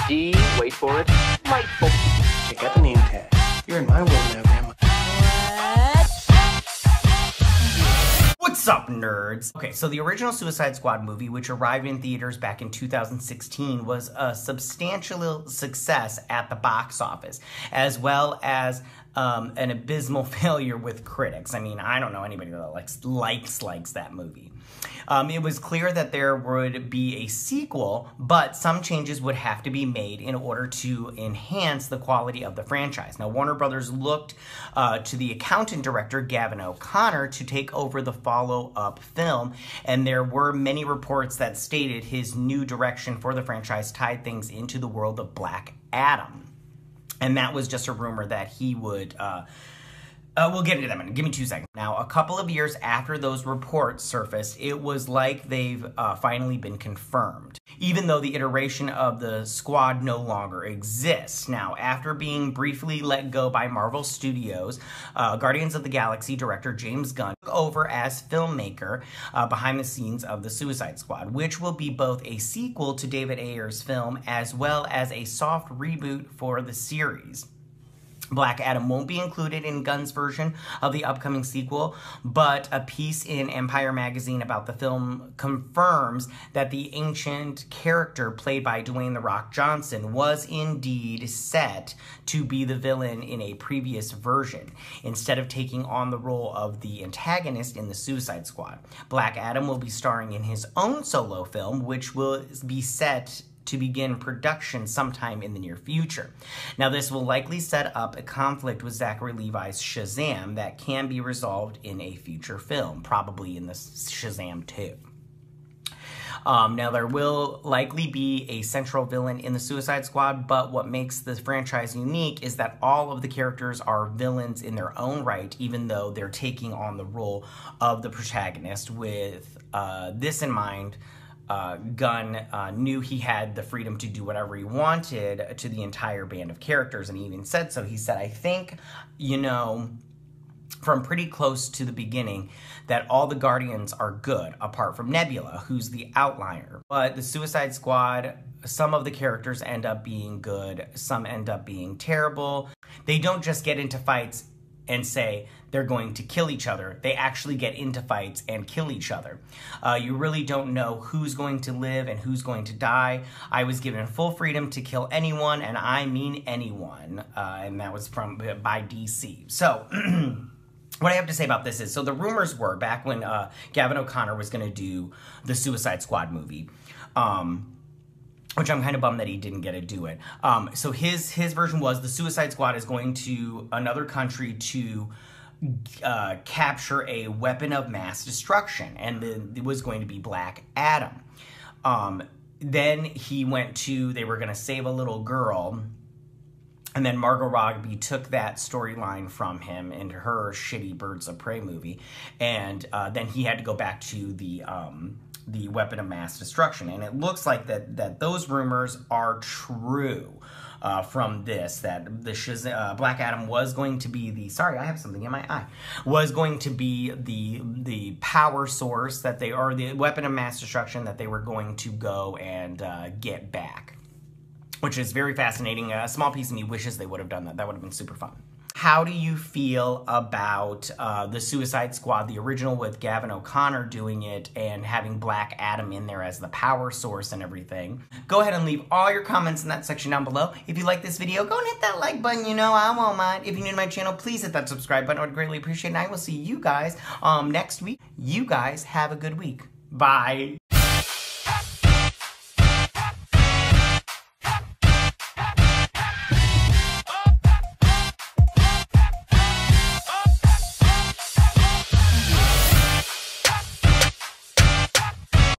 D, wait for it, delightful. Check out the name tag. You're in my world now, Grandma. What's up, nerds? Okay, so the original Suicide Squad movie, which arrived in theaters back in 2016, was a substantial success at the box office, as well as an abysmal failure with critics. I mean, I don't know anybody that likes that movie. It was clear that there would be a sequel, but some changes would have to be made in order to enhance the quality of the franchise. Now, Warner Brothers looked to the accountant director, Gavin O'Connor, to take over the follow-up film, and there were many reports that stated his new direction for the franchise tied things into the world of Black Adam. And that was just a rumor that he would, we'll get into that in a minute. Give me 2 seconds. Now, a couple of years after those reports surfaced, it was like they've finally been confirmed, even though the iteration of the squad no longer exists. Now, after being briefly let go by Marvel Studios, Guardians of the Galaxy director James Gunn took over as filmmaker behind the scenes of the Suicide Squad, which will be both a sequel to David Ayer's film as well as a soft reboot for the series. Black Adam won't be included in Gunn's version of the upcoming sequel, but a piece in Empire magazine about the film confirms that the ancient character played by Dwayne "The Rock" Johnson was indeed set to be the villain in a previous version, instead of taking on the role of the antagonist in the Suicide Squad. Black Adam will be starring in his own solo film, which will be set to begin production sometime in the near future. Now, this will likely set up a conflict with Zachary Levi's Shazam that can be resolved in a future film, probably in the Shazam 2. Now, there will likely be a central villain in the Suicide Squad, but what makes the franchise unique is that all of the characters are villains in their own right, even though they're taking on the role of the protagonist. With this in mind, Gunn knew he had the freedom to do whatever he wanted to the entire band of characters, and he even said so. He said, I think, you know, from pretty close to the beginning, that all the Guardians are good, apart from Nebula, who's the outlier. But the Suicide Squad, some of the characters end up being good, some end up being terrible. They don't just get into fights and say they're going to kill each other. They actually get into fights and kill each other. You really don't know who's going to live and who's going to die. I was given full freedom to kill anyone, and I mean anyone, and that was by DC. So, what I have to say about this is, so the rumors were, back when Gavin O'Connor was going to do the Suicide Squad movie, which I'm kind of bummed that he didn't get to do it. So his version was the Suicide Squad is going to another country to capture a weapon of mass destruction, and it was going to be Black Adam. Then he went to, they were going to save a little girl, and then Margot Robbie took that storyline from him into her shitty Birds of Prey movie, and then he had to go back to the weapon of mass destruction. And it looks like that those rumors are true from this, that the Black Adam was going to be the, sorry, I have something in my eye, was going to be the power source that they, or the weapon of mass destruction that they were going to go and get back, which is very fascinating. A small piece of me wishes they would have done that. That would have been super fun. How do you feel about the Suicide Squad, the original with Gavin O'Connor doing it and having Black Adam in there as the power source and everything? Go ahead and leave all your comments in that section down below. If you like this video, go and hit that like button, you know, I won't mind. If you're new to my channel, please hit that subscribe button. I would greatly appreciate it, and I will see you guys next week. You guys have a good week. Bye.